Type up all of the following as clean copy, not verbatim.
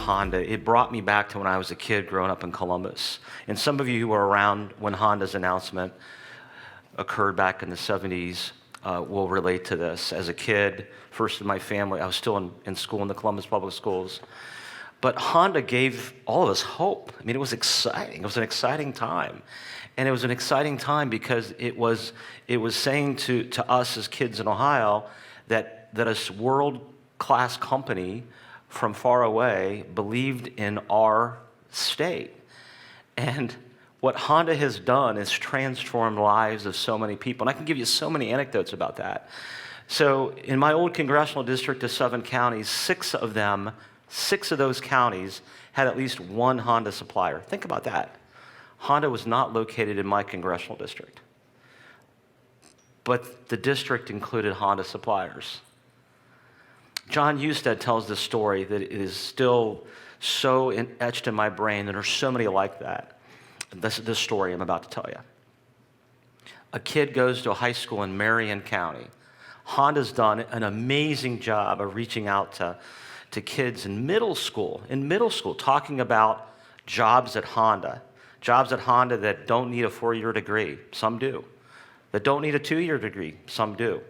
Honda, it brought me back to when I was a kid growing up in Columbus. And some of you who were around when Honda's announcement occurred back in the 70s will relate to this. As a kid, first in my family, I was still in school in the Columbus Public Schools. But Honda gave all of us hope. I mean, it was exciting. It was an exciting time. And it was an exciting time because it was saying to us as kids in Ohio that a world-class company from far away believed in our state. And what Honda has done is transformed lives of so many people. And I can give you so many anecdotes about that. So in my old congressional district of 7 counties, 6 of those counties had at least one Honda supplier. Think about that. Honda was not located in my congressional district, but the district included Honda suppliers. John Husted tells this story that is still so etched in my brain, and there's so many like that. This story I'm about to tell you. A kid goes to a high school in Marion County. Honda's done an amazing job of reaching out to kids in middle school, talking about jobs at Honda that don't need a 4-year degree, some do. That don't need a 2-year degree, some do.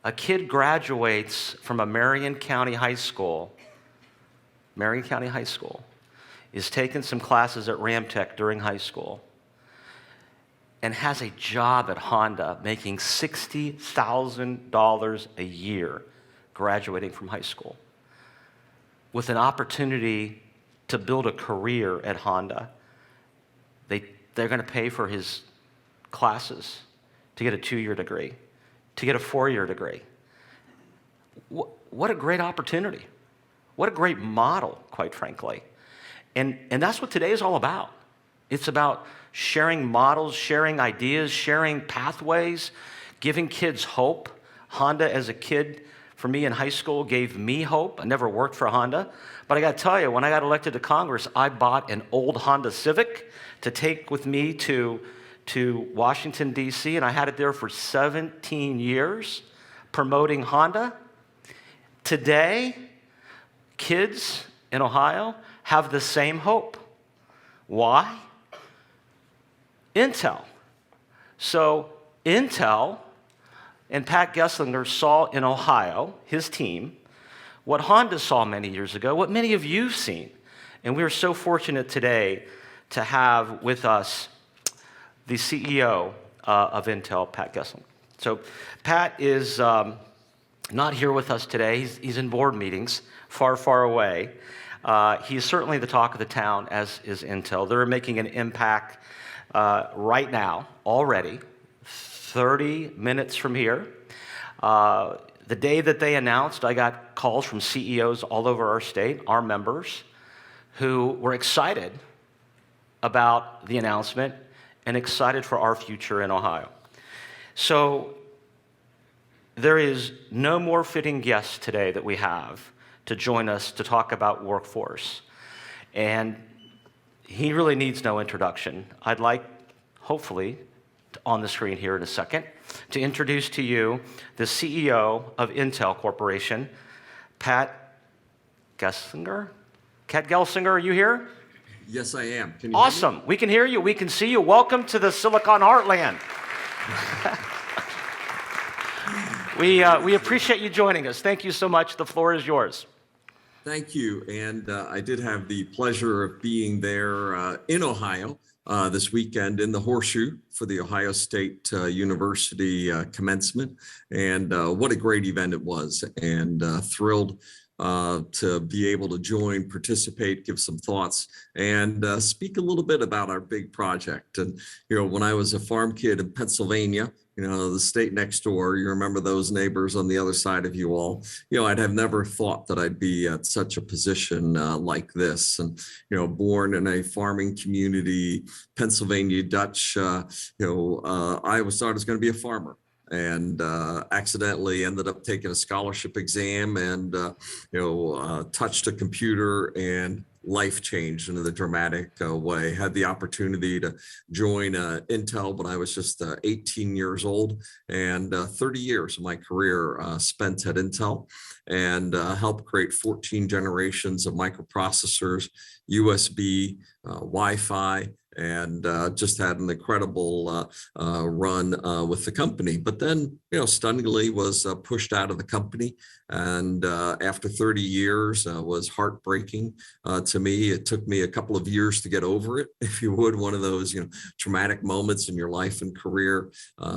A kid graduates from a Marion County High School, is taking some classes at Ramtech during high school, and has a job at Honda making $60,000 a year graduating from high school, with an opportunity to build a career at Honda. They're going to pay for his classes to get a 2-year degree, to get a 4-year degree. What a great opportunity. What a great model, quite frankly. And that's what today is all about. It's about sharing models, sharing ideas, sharing pathways, giving kids hope. Honda, as a kid, for me in high school, gave me hope. I never worked for Honda. But I got to tell you, when I got elected to Congress, I bought an old Honda Civic to take with me to Washington, D.C., and I had it there for 17 years promoting Honda. Today, kids in Ohio have the same hope. Why? Intel. So Intel and Pat Gelsinger saw in Ohio, his team, what Honda saw many years ago, what many of you've seen. And we are so fortunate today to have with us the CEO of Intel, Pat Gelsinger. So Pat is not here with us today. He's in board meetings far, far away. He's certainly the talk of the town, as is Intel. They're making an impact right now, already, 30 minutes from here. The day that they announced, I got calls from CEOs all over our state, our members, who were excited about the announcement and excited for our future in Ohio. So there is no more fitting guest today that we have to join us to talk about workforce. And he really needs no introduction. I'd like, hopefully, on the screen here in a second, to introduce to you the CEO of Intel Corporation, Pat Gelsinger. Pat Gelsinger, are you here? Yes, I am. Can you awesome. hear me? We can hear you. We can see you. Welcome to the Silicon Heartland. We appreciate you joining us. Thank you so much. The floor is yours. Thank you. And I did have the pleasure of being there in Ohio this weekend in the Horseshoe for the Ohio State University commencement. And what a great event it was. And thrilled to be able to join, participate, give some thoughts, and speak a little bit about our big project. And, when I was a farm kid in Pennsylvania, the state next door, you remember those neighbors on the other side of you all, I'd have never thought that I'd be at such a position like this. And, born in a farming community, Pennsylvania Dutch, I always thought I was going to be a farmer. and accidentally ended up taking a scholarship exam and touched a computer, and life changed in a dramatic way. Had the opportunity to join Intel when I was just 18 years old, and 30 years of my career spent at Intel, and helped create 14 generations of microprocessors, USB, Wi-Fi, and just had an incredible run with the company. But then, stunningly was pushed out of the company. And after 30 years was heartbreaking to me. It took me a couple of years to get over it, if you would, one of those, traumatic moments in your life and career.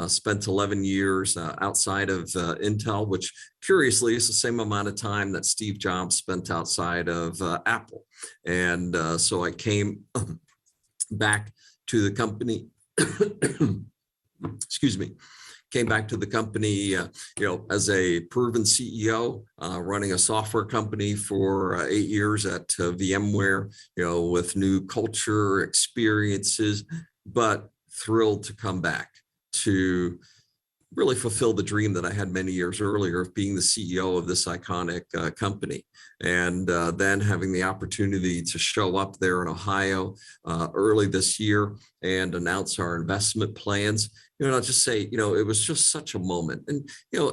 Spent 11 years outside of Intel, which curiously is the same amount of time that Steve Jobs spent outside of Apple. And so I came back to the company, excuse me, came back to the company, as a proven CEO, running a software company for 8 years at VMware, with new culture, experiences, but thrilled to come back to really fulfill the dream that I had many years earlier of being the CEO of this iconic company. And then having the opportunity to show up there in Ohio early this year and announce our investment plans. I'll just say, it was just such a moment. And,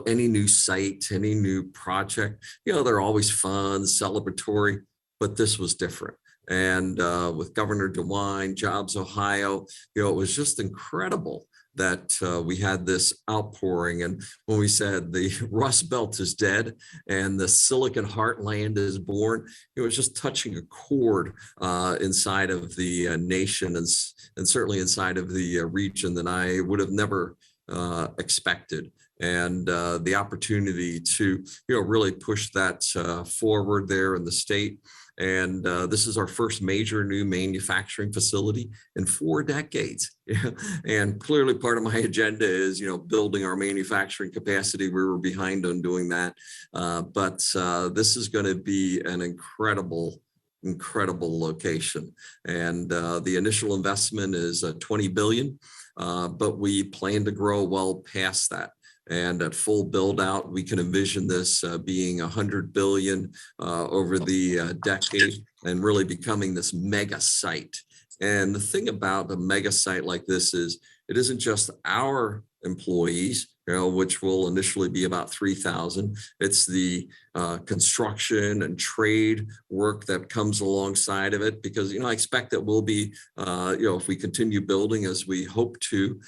any new site, any new project, they're always fun, celebratory, but this was different. And with Governor DeWine, Jobs Ohio, it was just incredible that we had this outpouring. And when we said the Rust Belt is dead and the Silicon Heartland is born, it was just touching a chord inside of the nation, and certainly inside of the region, that I would have never expected. And the opportunity to really push that forward there in the state. And this is our first major new manufacturing facility in 4 decades. And clearly part of my agenda is, building our manufacturing capacity. We were behind on doing that. But this is going to be an incredible location. And the initial investment is $20 billion, but we plan to grow well past that. And at full build out, we can envision this being 100 billion over the decade, and really becoming this mega site. And the thing about a mega site like this is it isn't just our employees, which will initially be about 3,000. It's the construction and trade work that comes alongside of it, because, I expect that we'll be, if we continue building as we hope to,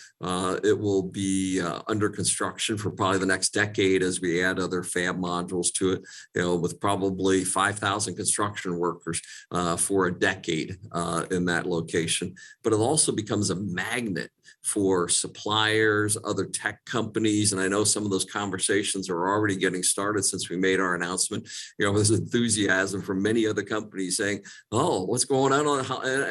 it will be under construction for probably the next decade as we add other fab modules to it, with probably 5,000 construction workers for a decade in that location. But it also becomes a magnet for suppliers, other tech companies. And I know some of those conversations are already getting started since we made our announcement. There's enthusiasm from many other companies saying, oh, what's going on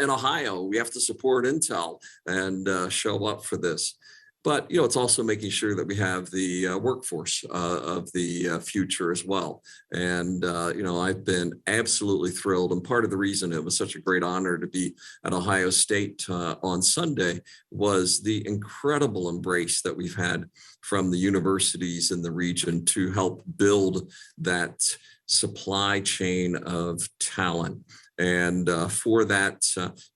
in Ohio? We have to support Intel and show up for this. But, it's also making sure that we have the workforce of the future as well. And, I've been absolutely thrilled. And part of the reason it was such a great honor to be at Ohio State on Sunday was the incredible embrace that we've had from the universities in the region to help build that supply chain of talent. And for that,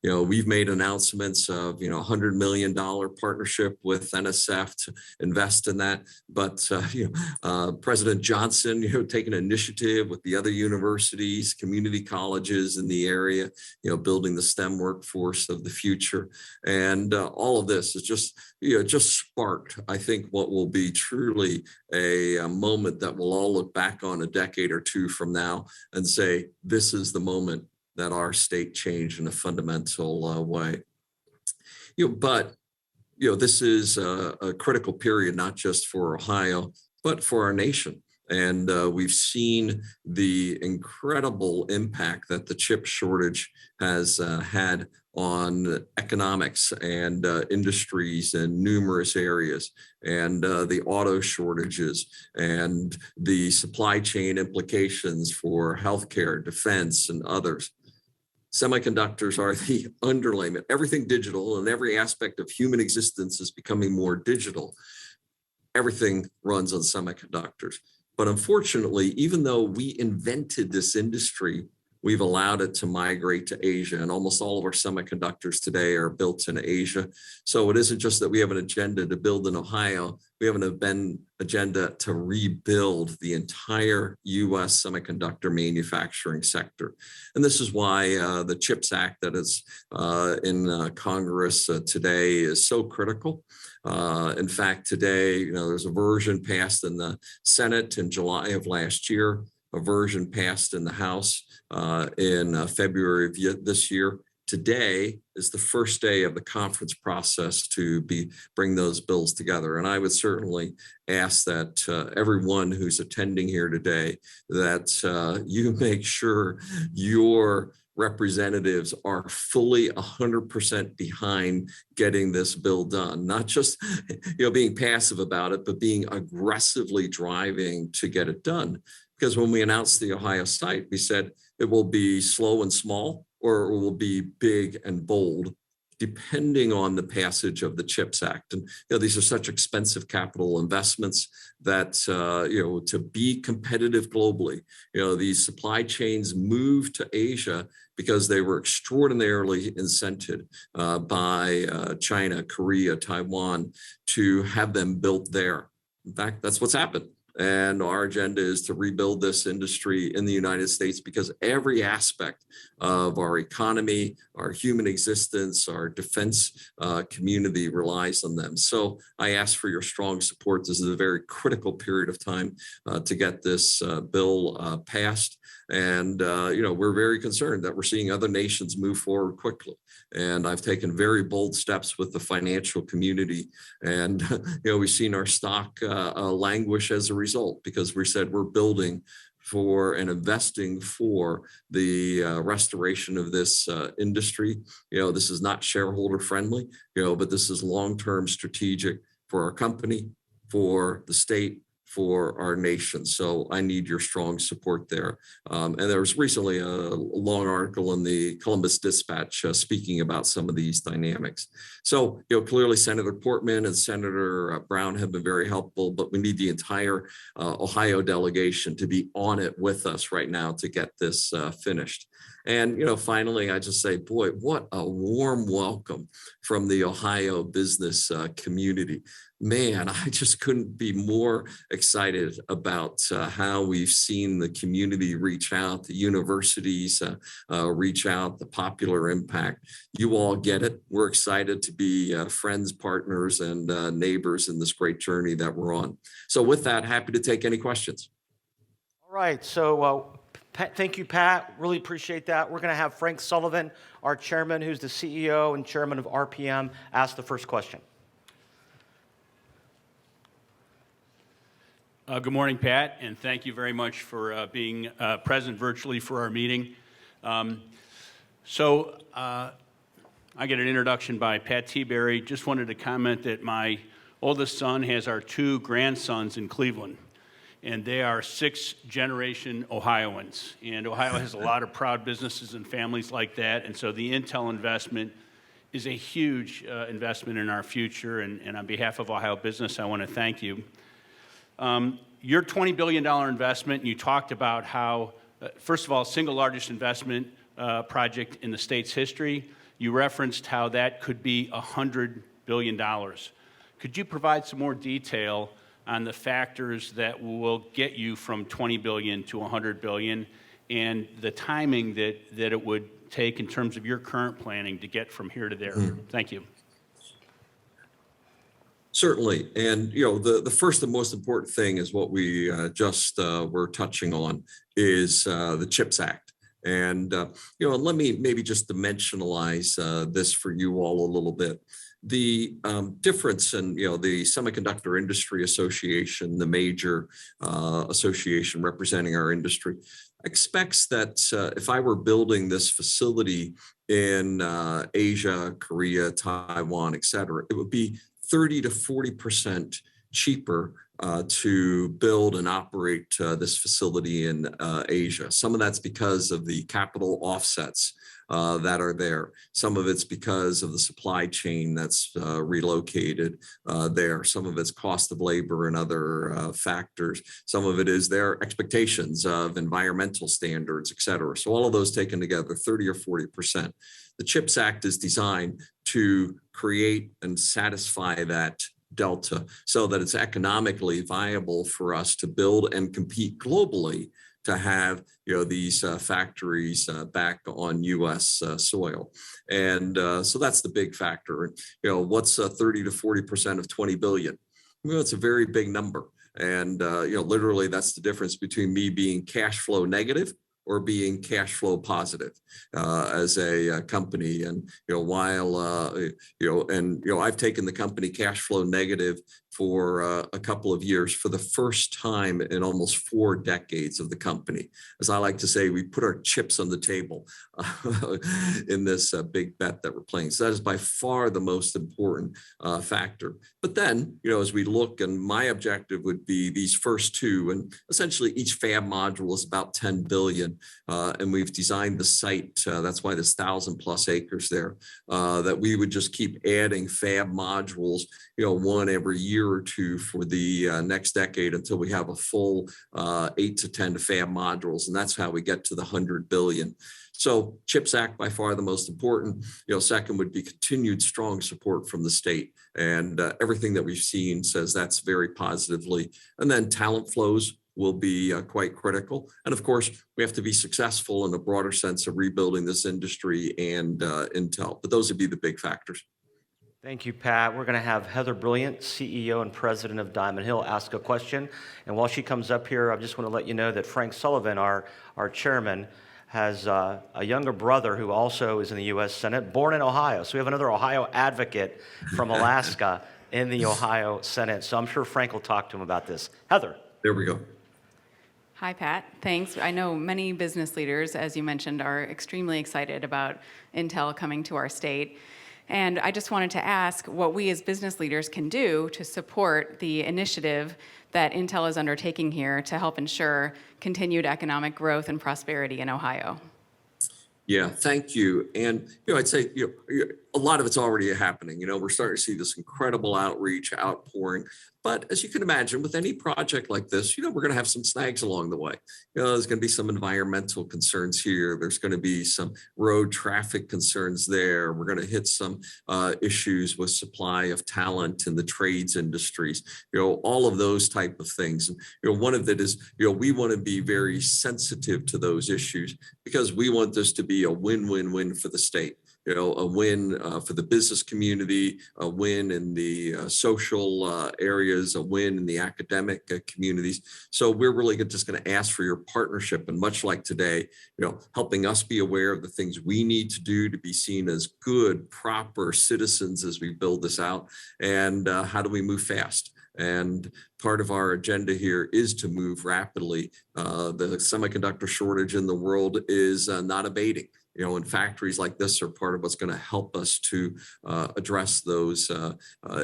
we've made announcements of, $100 million partnership with NSF to invest in that. But, President Johnson, taking an initiative with the other universities, community colleges in the area, building the STEM workforce of the future. And all of this is just sparked, I think, what will be truly a moment that we'll all look back on a decade or two from now and say, this is the moment that our state changed in a fundamental way. But this is a critical period, not just for Ohio, but for our nation. And we've seen the incredible impact that the chip shortage has had on economics and industries in numerous areas, and the auto shortages and the supply chain implications for healthcare, defense, and others. Semiconductors are the underlayment. Everything digital, and every aspect of human existence is becoming more digital. everything runs on semiconductors. But unfortunately, even though we invented this industry, we've allowed it to migrate to Asia, and almost all of our semiconductors today are built in Asia. So it isn't just that we have an agenda to build in Ohio, we have an agenda to rebuild the entire US semiconductor manufacturing sector. And this is why the CHIPS Act that is in Congress today is so critical. In fact, today, there's a version passed in the Senate in July of last year, a version passed in the House in February of this year. Today is the first day of the conference process to bring those bills together. And I would certainly ask that everyone who's attending here today, that you make sure your representatives are fully 100% behind getting this bill done, not just being passive about it, but being aggressively driving to get it done. Because when we announced the Ohio site, we said it will be slow and small, or it will be big and bold, depending on the passage of the CHIPS Act. And these are such expensive capital investments that to be competitive globally, these supply chains moved to Asia because they were extraordinarily incented by China, Korea, Taiwan to have them built there. In fact, that's what's happened. And our agenda is to rebuild this industry in the United States, because every aspect of our economy, our human existence, our defense community relies on them. So I ask for your strong support. This is a very critical period of time to get this bill passed. And, we're very concerned that we're seeing other nations move forward quickly. And I've taken very bold steps with the financial community. And, we've seen our stock languish as a result, because we said we're building for and investing for the restoration of this industry. This is not shareholder friendly, but this is long-term strategic for our company, for the state, for our nation. So I need your strong support there. And there was recently a long article in the Columbus Dispatch speaking about some of these dynamics. So, clearly Senator Portman and Senator Brown have been very helpful, but we need the entire Ohio delegation to be on it with us right now to get this finished. And, finally, I just say, boy, what a warm welcome from the Ohio business community. Man, I just couldn't be more excited about how we've seen the community reach out, the universities reach out, the popular impact. You all get it. We're excited to be friends, partners, and neighbors in this great journey that we're on. So with that, happy to take any questions. All right. So thank you, Pat. Really appreciate that. We're going to have Frank Sullivan, our chairman, who's the CEO and chairman of RPM, ask the first question. Good morning, Pat, and thank you very much for being present virtually for our meeting. I get an introduction by Pat Tiberi. Just wanted to comment that my oldest son has our two grandsons in Cleveland, and they are sixth-generation Ohioans. And Ohio has a lot of proud businesses and families like that, and so the Intel investment is a huge investment in our future, and on behalf of Ohio business, I want to thank you. Your $20 billion investment, you talked about how, first of all, single largest investment project in the state's history. You referenced how that could be $100 billion. Could you provide some more detail on the factors that will get you from $20 billion to $100 billion, and the timing that it would take in terms of your current planning to get from here to there? Thank you. Certainly. And, the first and most important thing is what we just were touching on is the CHIPS Act. And, let me maybe just dimensionalize this for you all a little bit. The difference in, the Semiconductor Industry Association, the major association representing our industry, expects that if I were building this facility in Asia, Korea, Taiwan, et cetera, it would be 30 to 40% cheaper to build and operate this facility in Asia. Some of that's because of the capital offsets that are there. Some of it's because of the supply chain that's relocated there. Some of it's cost of labor and other factors. Some of it is their expectations of environmental standards, et cetera. So all of those taken together, 30 or 40%. The CHIPS Act is designed to create and satisfy that delta so that it's economically viable for us to build and compete globally to have these factories back on U.S. soil. And so that's the big factor. What's 30 to 40% of 20 billion? Well, it's a very big number. And literally that's the difference between me being cash flow negative or being cash flow positive as a company. And while I've taken the company cash flow negative for a couple of years for the first time in almost 4 decades of the company. As I like to say, we put our chips on the table in this big bet that we're playing. So that is by far the most important factor. But then, as we look, and my objective would be these first 2, and essentially each fab module is about 10 billion. And we've designed the site, that's why there's 1,000+ acres there, that we would just keep adding fab modules, 1 every year or 2 for the next decade until we have a full 8 to 10 fab modules. And that's how we get to the 100 billion. So CHIPS Act by far the most important. Second would be continued strong support from the state. And everything that we've seen says that's very positively. And then talent flows will be quite critical. And of course, we have to be successful in a broader sense of rebuilding this industry and Intel. But those would be the big factors. Thank you, Pat. We're going to have Heather Brilliant, CEO and President of Diamond Hill, ask a question. And while she comes up here, I just want to let you know that Frank Sullivan, our chairman, has a younger brother who also is in the U.S. Senate, born in Ohio. So we have another Ohio advocate from Alaska in the Ohio Senate. So I'm sure Frank will talk to him about this. Heather. There we go. Hi, Pat. Thanks. I know many business leaders, as you mentioned, are extremely excited about Intel coming to our state. And I just wanted to ask what we as business leaders can do to support the initiative that Intel is undertaking here to help ensure continued economic growth and prosperity in Ohio. Yeah, thank you. And I'd say a lot of it's already happening. We're starting to see this incredible outreach, outpouring. But as you can imagine, with any project like this, we're going to have some snags along the way. There's going to be some environmental concerns here. There's going to be some road traffic concerns there. We're going to hit some issues with supply of talent in the trades industries. All of those type of things. And one of it is, we want to be very sensitive to those issues because we want this to be a win-win-win for the state. A win for the business community, a win in the social areas, a win in the academic communities. So we're really just going to ask for your partnership, and much like today, helping us be aware of the things we need to do to be seen as good, proper citizens as we build this out, and how do we move fast. And part of our agenda here is to move rapidly. The semiconductor shortage in the world is not abating. And factories like this are part of what's going to help us to address those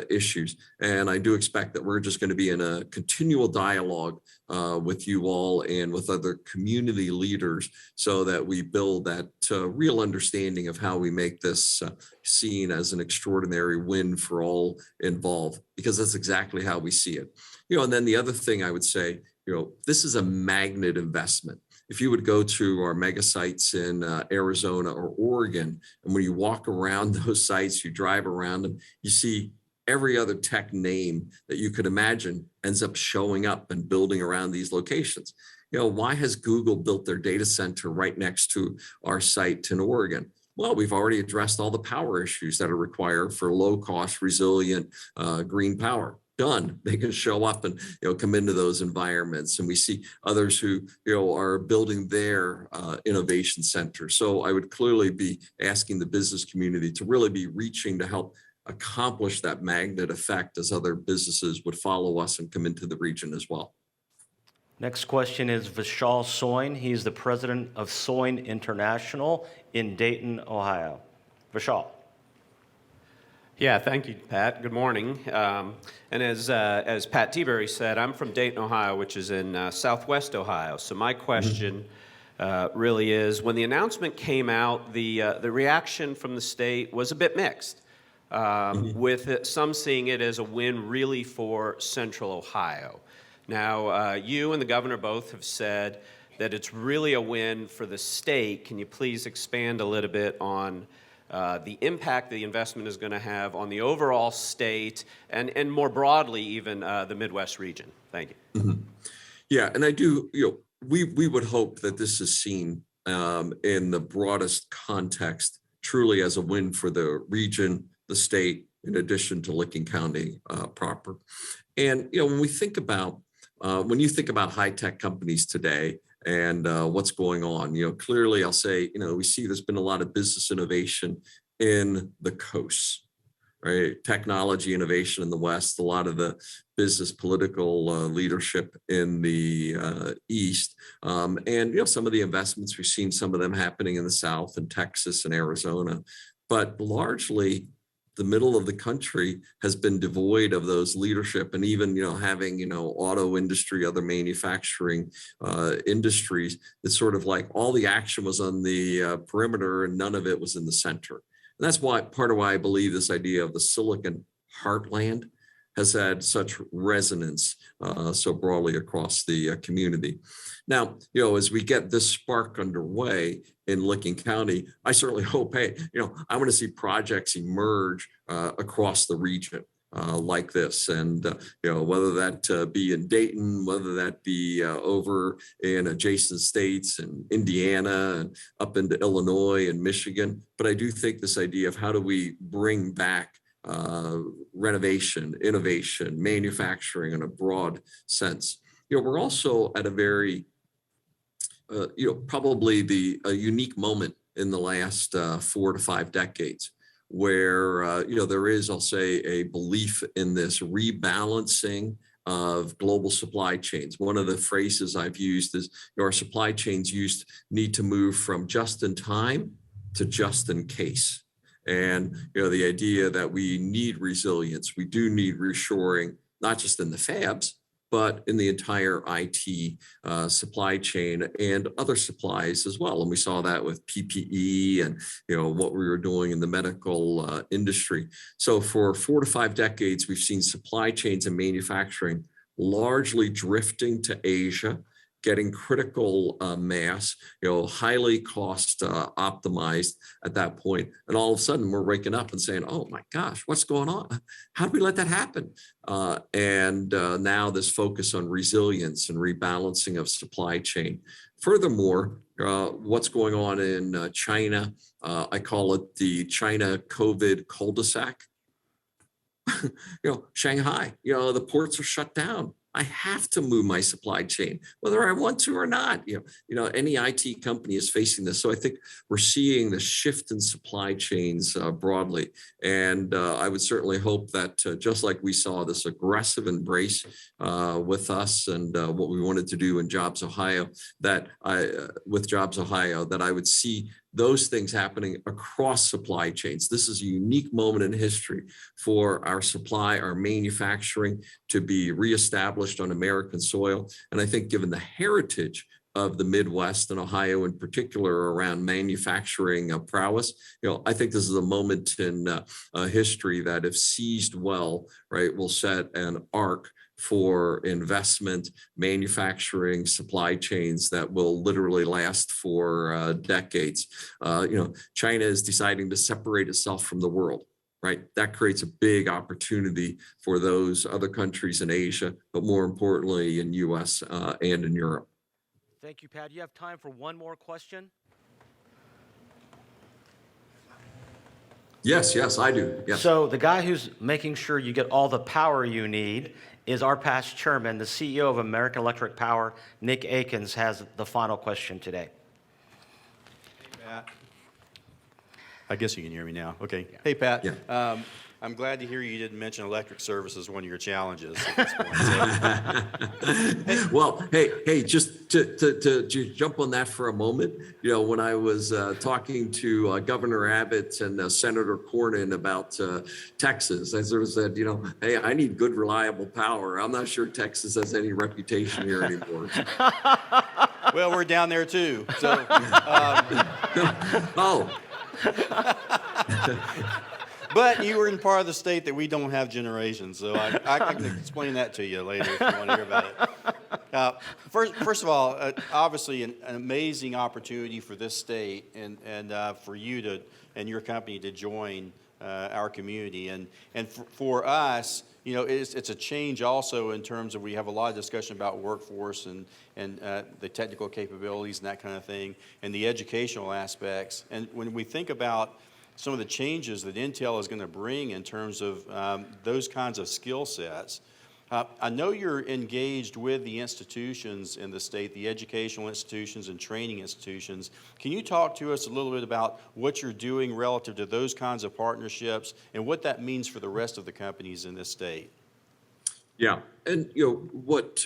issues. And I do expect that we're just going to be in a continual dialogue with you all and with other community leaders so that we build that real understanding of how we make this seen as an extraordinary win for all involved, because that's exactly how we see it. And then the other thing I would say, this is a magnet investment. If you would go to our mega sites in Arizona or Oregon, and when you walk around those sites, you drive around them, you see every other tech name that you could imagine ends up showing up and building around these locations. Why has Google built their data center right next to our site in Oregon? Well, we've already addressed all the power issues that are required for low cost, resilient green power. Done. They can show up and come into those environments, and we see others who are building their innovation centers. So I would clearly be asking the business community to really be reaching to help accomplish that magnet effect as other businesses would follow us and come into the region as well. Next question is Vishal Soin. He's the president of Soin International in Dayton, Ohio. Vishal. Yeah, thank you, Pat. Good morning. And as Pat Tiberi said, I'm from Dayton, Ohio, which is in southwest Ohio. So my question really is, when the announcement came out, the reaction from the state was a bit mixed, with some seeing it as a win really for Central Ohio. Now, you and the governor both have said that it's really a win for the state. Can you please expand a little bit on the impact the investment is going to have on the overall state and more broadly even the Midwest region? Thank you. Yeah, and I do, we would hope that this is seen in the broadest context, truly as a win for the region, the state, in addition to Licking County proper. And, when we think about, when you think about high-tech companies today and what's going on, clearly I'll say, we see there's been a lot of business innovation in the coasts, right? Technology innovation in the West, a lot of the business political leadership in the East. And, some of the investments, we've seen some of them happening in the South and Texas and Arizona, but largely the middle of the country has been devoid of those leadership, and even having auto industry, other manufacturing industries. It's sort of like all the action was on the perimeter and none of it was in the center. And that's why part of why I believe this idea of the Silicon Heartland has had such resonance so broadly across the community. Now, as we get this spark underway in Licking County, I certainly hope, hey, I want to see projects emerge across the region like this. And, whether that be in Dayton, whether that be over in adjacent states and Indiana and up into Illinois and Michigan. But I do think this idea of how do we bring back renovation, innovation, manufacturing in a broad sense. We're also at a very, probably a unique moment in the last 4 to 5 decades where, there is, I'll say, a belief in this rebalancing of global supply chains. One of the phrases I've used is our supply chains need to move from just in time to just in case. And, the idea that we need resilience, we do need reshoring, not just in the fabs, but in the entire IT supply chain and other supplies as well. And we saw that with PPE and, what we were doing in the medical industry. So for 4 to 5 decades, we've seen supply chains and manufacturing largely drifting to Asia, getting critical mass, highly cost optimized at that point. And all of a sudden we're waking up and saying, oh my gosh, what's going on? How do we let that happen? And now this focus on resilience and rebalancing of supply chain. Furthermore, what's going on in China, I call it the China COVID cul-de-sac. Shanghai, the ports are shut down. I have to move my supply chain, whether I want to or not. Any IT company is facing this. So I think we're seeing the shift in supply chains broadly. And I would certainly hope that just like we saw this aggressive embrace with us and what we wanted to do in Jobs Ohio, that I would see those things happening across supply chains. This is a unique moment in history for our supply, our manufacturing to be reestablished on American soil. And I think given the heritage of the Midwest and Ohio in particular around manufacturing prowess, I think this is a moment in history that if seized well, right, will set an arc for investment, manufacturing, supply chains that will literally last for decades. China is deciding to separate itself from the world, right? That creates a big opportunity for those other countries in Asia, but more importantly in US and in Europe. Thank you, Pat. You have time for one more question? Yes, I do. Yes. So the guy who's making sure you get all the power you need is our past chairman, the CEO of American Electric Power, Nick Akins, has the final question today. Hey, Pat. I guess you can hear me now. Okay. Yeah. Hey, Pat. Yeah. I'm glad to hear you didn't mention electric service as one of your challenges at this point. So, Well, hey, just to jump on that for a moment, when I was talking to Governor Abbott and Senator Cornyn about Texas, I sort of said, hey, I need good, reliable power. I'm not sure Texas has any reputation here anymore. well, we're down there too. So, Oh. but you were in part of the state that we don't have generation, so I can explain that to you later if you want to hear about it. First of all, obviously an amazing opportunity for this state and for you and your company to join our community. And for us, it's a change also in terms of we have a lot of discussion about workforce and the technical capabilities and that kind of thing, and the educational aspects. And when we think about some of the changes that Intel is going to bring in terms of those kinds of skill sets, I know you're engaged with the institutions in the state, the educational institutions and training institutions. Can you talk to us a little bit about what you're doing relative to those kinds of partnerships and what that means for the rest of the companies in this state? Yeah, and what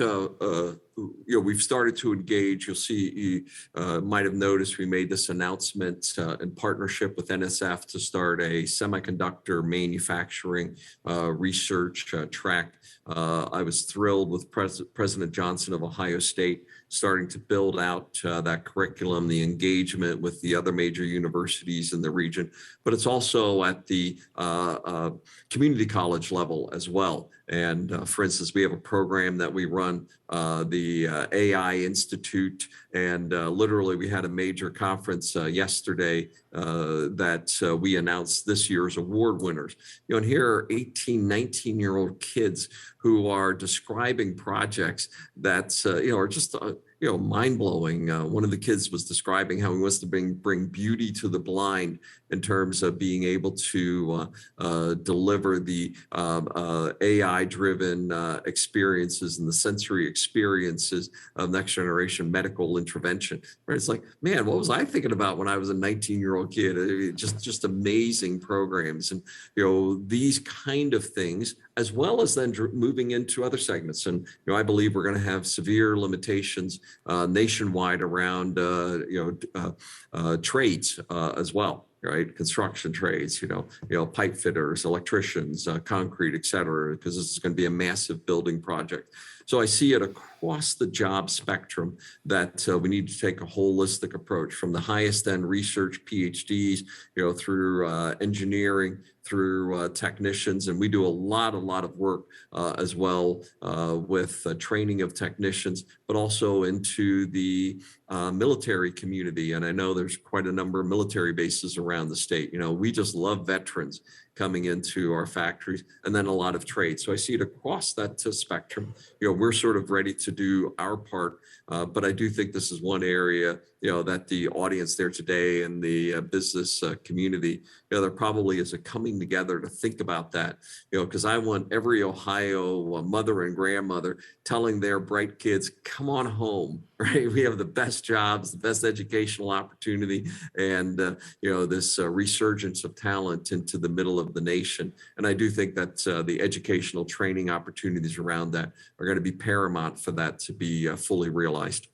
we've started to engage. You'll see, you might have noticed we made this announcement in partnership with NSF to start a semiconductor manufacturing research track. I was thrilled with President Johnson of Ohio State starting to build out that curriculum, the engagement with the other major universities in the region, but it's also at the community college level as well. And for instance, we have a program that we run, the AI Institute, and literally we had a major conference yesterday that we announced this year's award winners. And here are 18, 19-year-old kids who are describing projects that are just mind-blowing. One of the kids was describing how he wants to bring beauty to the blind in terms of being able to deliver the AI-driven experiences and the sensory experiences of next-generation medical intervention. Right? It's like, man, what was I thinking about when I was a 19-year-old kid? Just amazing programs, and these kind of things, as well as then moving into other segments. And I believe we're going to have severe limitations nationwide around trades as well. Right, construction trades, pipe fitters, electricians, concrete, et cetera, because this is going to be a massive building project. So I see it across the job spectrum that we need to take a holistic approach, from the highest end research PhDs, through engineering, through technicians, and we do a lot of work as well with training of technicians, but also into the military community. And I know there's quite a number of military bases around the state. We just love veterans coming into our factories, and then a lot of trade. So I see it across that spectrum. We're sort of ready to do our part, but I do think this is one area, that the audience there today and the business community, there probably is a coming together to think about that, because I want every Ohio mother and grandmother telling their bright kids, come on home, right? We have the best jobs, the best educational opportunity, and, this resurgence of talent into the middle of the nation. And I do think that the educational training opportunities around that are going to be paramount for that to be fully realized.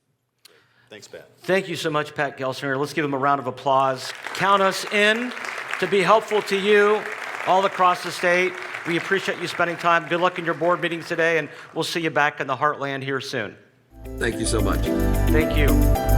Thanks, Pat. Thank you so much, Pat Gelsinger. Let's give him a round of applause. Count us in to be helpful to you all across the state. We appreciate you spending time. Good luck in your board meetings today, and we'll see you back in the Heartland here soon. Thank you so much. Thank you.